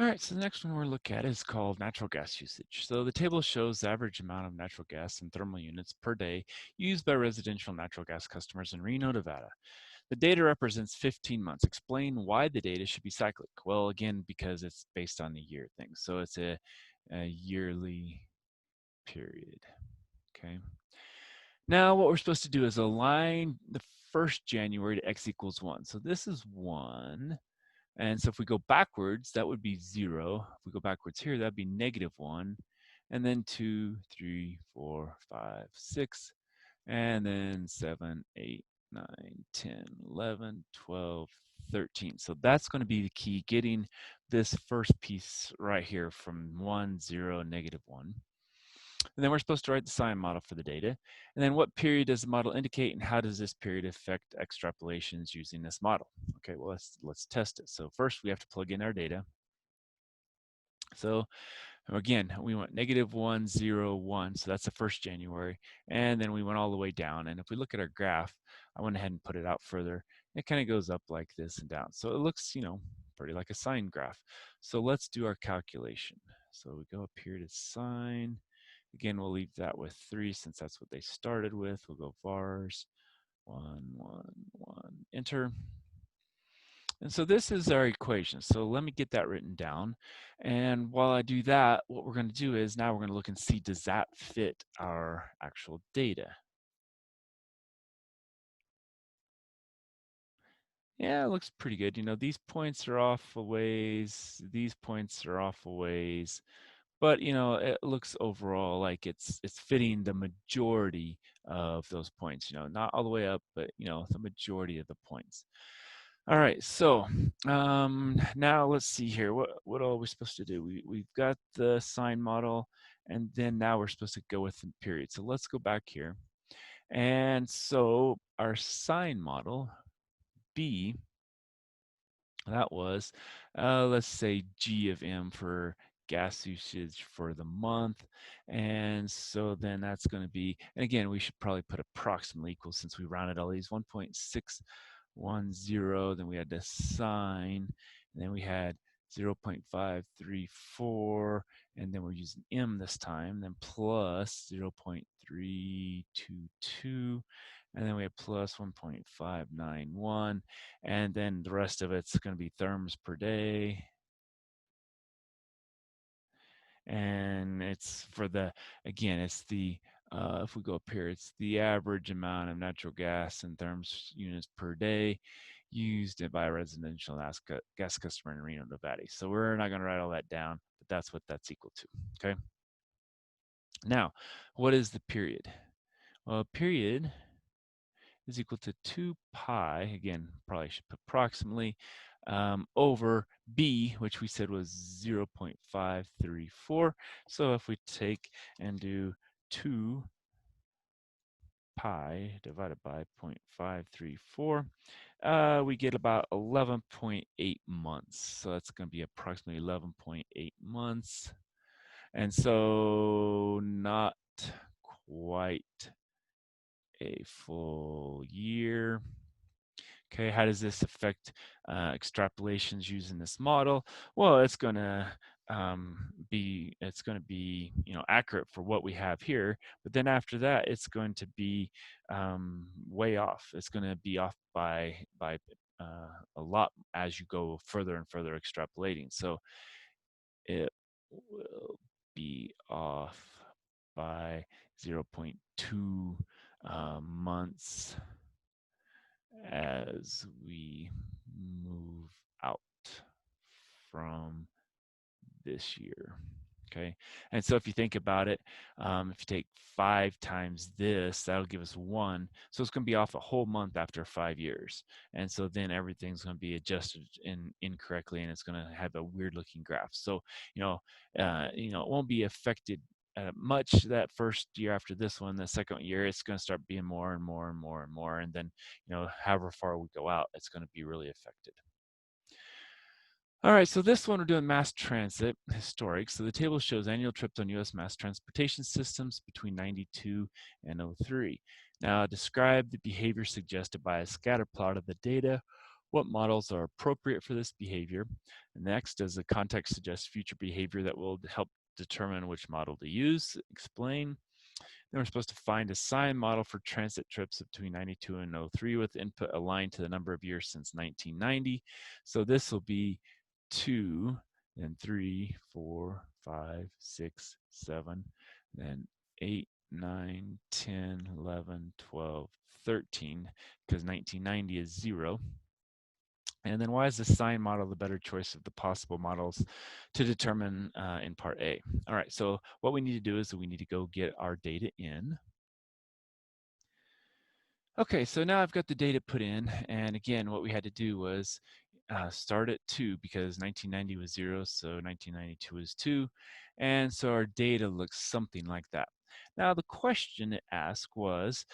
All right, so the next one we're looking at is called natural gas usage. So the table shows the average amount of natural gas in thermal units per day used by residential natural gas customers in Reno, Nevada. The data represents 15 months. Explain why the data should be cyclic. Well, again, because it's based on the year thing. So it's a yearly period. Okay. Now what we're supposed to do is align the first January to x equals 1. So this is 1. And so if we go backwards, that would be 0. If we go backwards here, that'd be -1. And then 2, 3, 4, 5, 6. And then 7, 8, 9, 10, 11, 12, 13. So that's going to be the key, getting this first piece right here from 1, 0, -1. And then we're supposed to write the Sine model for the data. And then what period does the model indicate, and how does this period affect extrapolations using this model? Okay, well, let's test it. So first we have to plug in our data. So again, we went -1, 0, 1. So that's the first January. And then we went all the way down. And if we look at our graph, I went ahead and put it out further. It kind of goes up like this and down. So it looks, pretty like a sine graph. So let's do our calculation. So we go up here to sine. Again, we'll leave that with 3 since that's what they started with. We'll go vars 1, 1, 1, enter. And so this is our equation. So let me get that written down. And while I do that, what we're going to do is now we're going to look and see, does that fit our actual data? Yeah, it looks pretty good. These points are off a ways. These points are off a ways. But it looks overall like it's fitting the majority of those points. Not all the way up, but the majority of the points. All right, so now let's see here. What are we supposed to do? We've got the sine model, and then now we're supposed to go with the period. So let's go back here. And so our sine model, B, that was, let's say G of M for gas usage for the month. And so then that's going to be, and again, we should probably put approximately equal since we rounded all these, 1.610. Then we had the sine, and then we had 0.534, and then we're using M this time, then plus 0.322, and then we have plus 1.591, and then the rest of it's going to be therms per day. And it's for the, again, it's the, if we go up here, it's the average amount of natural gas in therms units per day used by a residential gas customer in Reno, Nevada. So we're not going to write all that down, but that's what that's equal to, okay? Now, what is the period? Well, period is equal to 2 pi, again, probably should put approximately, over B, which we said was 0.534. So if we take and do 2 pi divided by 0.534, we get about 11.8 months. So that's going to be approximately 11.8 months. And so not quite a full year. Okay, how does this affect extrapolations using this model? Well, it's going to be accurate for what we have here, but then after that, it's going to be way off. It's going to be off by a lot as you go further and further extrapolating. So it will be off by 0.2 months as we move out from this year. Okay, and so if you think about it, if you take 5 times this, that'll give us 1. So it's going to be off a whole month after 5 years, and so then everything's going to be adjusted incorrectly, and it's going to have a weird looking graph. So it won't be affected much that first year after this one. The second year, it's going to start being more and more and more and more, and then however far we go out, it's going to be really affected. All right, so this one we're doing mass transit, historic. So the table shows annual trips on U.S. mass transportation systems between 92 and 03. Now describe the behavior suggested by a scatter plot of the data What models are appropriate for this behavior? Next, does the context suggest future behavior that will help determine which model to use? Explain. Then we're supposed to find a sine model for transit trips between 92 and 03 with input aligned to the number of years since 1990. So this will be 2, then 3, 4, 5, 6, 7, then 8, 9, 10, 11, 12, 13, because 1990 is 0. And then why is the sine model the better choice of the possible models to determine in part A? All right, so what we need to do is we need to go get our data in. Okay, so now I've got the data put in, and again, what we had to do was start at 2 because 1990 was 0, so 1992 is 2, and so our data looks something like that. Now, the question it asked was,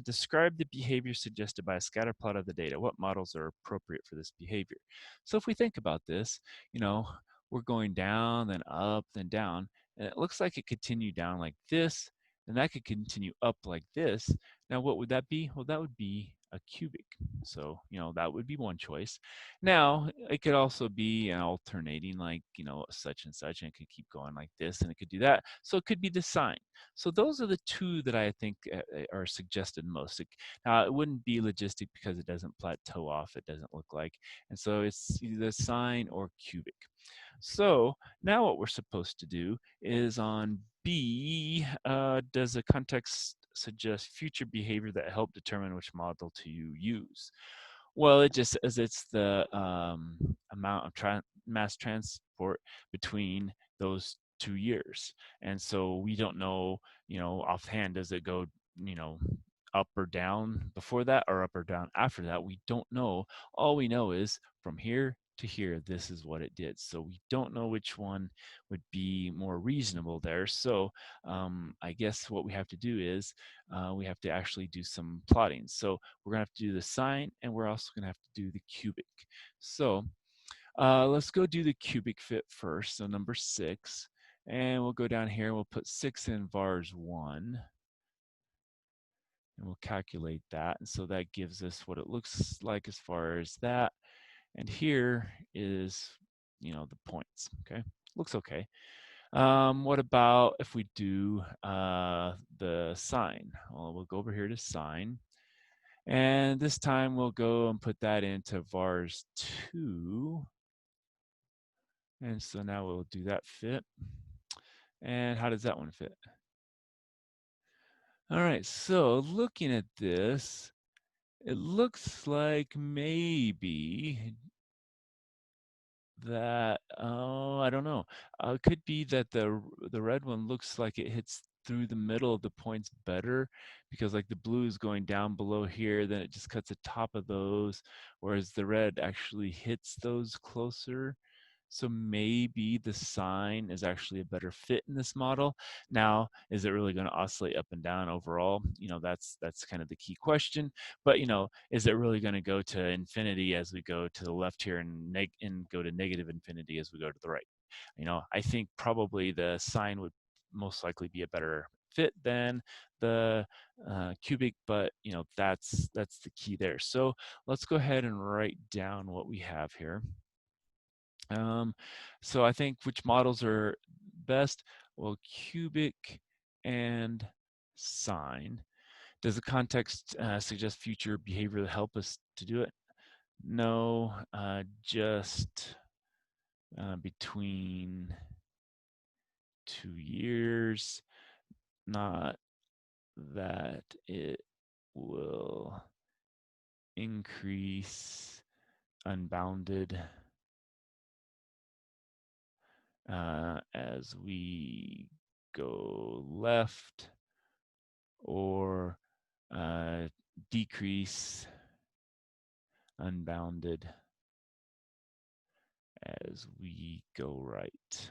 describe the behavior suggested by a scatter plot of the data. What models are appropriate for this behavior? So if we think about this, you know, we're going down, then up, then down, and it looks like it continued down like this, and that could continue up like this. Now, what would that be? Well, that would be a cubic. So, that would be one choice. Now, it could also be an alternating, like, such and such, and it could keep going like this, and it could do that. So it could be the sine. So those are the two that I think are suggested most. Now, it wouldn't be logistic because it doesn't plateau off, it doesn't look like. And so it's either sine or cubic. So now what we're supposed to do is on B, does the context suggest future behavior that help determine which model to use? Well, it just says it's the amount of mass transport between those 2 years. And so we don't know, offhand, does it go, up or down before that or up or down after that? We don't know. All we know is from here to here, this is what it did. So we don't know which one would be more reasonable there. So I guess what we have to do is we have to actually do some plotting. So we're gonna have to do the sine, and we're also gonna have to do the cubic. So let's go do the cubic fit first. So number 6, and we'll go down here and we'll put 6 in vars 1. And we'll calculate that. And so that gives us what it looks like as far as that. And here is, the points, okay? Looks okay. What about if we do the sine? Well, we'll go over here to sine. And this time we'll go and put that into vars 2. And so now we'll do that fit. And how does that one fit? All right, so looking at this, it looks like maybe that, oh, I don't know. It could be that the red one looks like it hits through the middle of the points better because like the blue is going down below here, then it just cuts the top of those, whereas the red actually hits those closer. So maybe the sine is actually a better fit in this model. Now, is it really going to oscillate up and down overall? That's kind of the key question. But is it really going to go to infinity as we go to the left here and go to negative infinity as we go to the right? I think probably the sine would most likely be a better fit than the cubic, but that's the key there. So let's go ahead and write down what we have here. So I think which models are best? Well, cubic and sine. Does the context suggest future behavior to help us to do it? No, just between 2 years, not that it will increase unbounded as we go left, or decrease unbounded as we go right.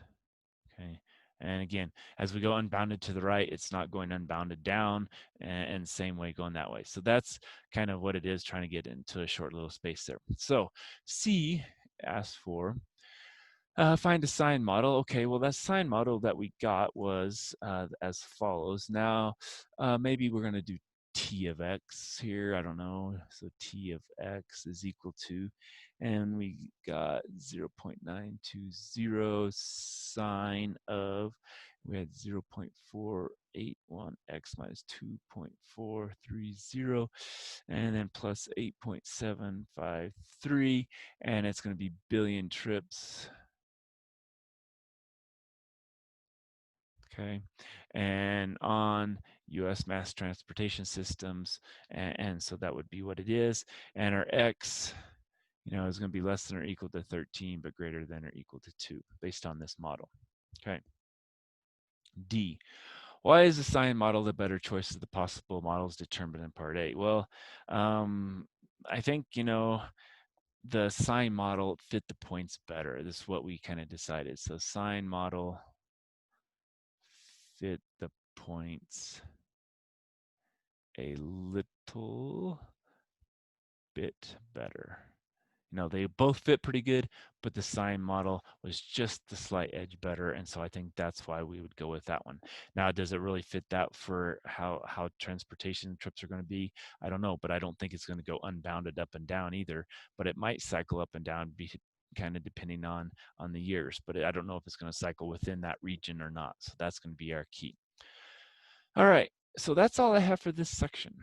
Okay. And again, as we go unbounded to the right, it's not going unbounded down, and same way going that way. So that's kind of what it is, trying to get into a short little space there. So C asks for find a sine model. Okay, well, that sine model that we got was as follows. Now, maybe we're going to do t t of x here, I don't know, so t of x is equal to, and we got 0.920 sine of, we had 0.481 x minus 2.430, and then plus 8.753, and it's going to be billion trips. Okay, and on U.S. mass transportation systems, and so that would be what it is. And our x, is going to be less than or equal to 13, but greater than or equal to 2, based on this model. Okay. D. Why is the Sine model the better choice of the possible models determined in Part A? Well, I think, the Sine model fit the points better. This is what we kind of decided. So Sine model fit the points a little bit better. They both fit pretty good, but the Sine model was just the slight edge better, and so I think that's why we would go with that one. Now, does it really fit that for how transportation trips are going to be? I don't know, but I don't think it's going to go unbounded up and down either, but it might cycle up and down, kind of depending on the years, but I don't know if it's going to cycle within that region or not, so that's going to be our key. All right, so that's all I have for this section.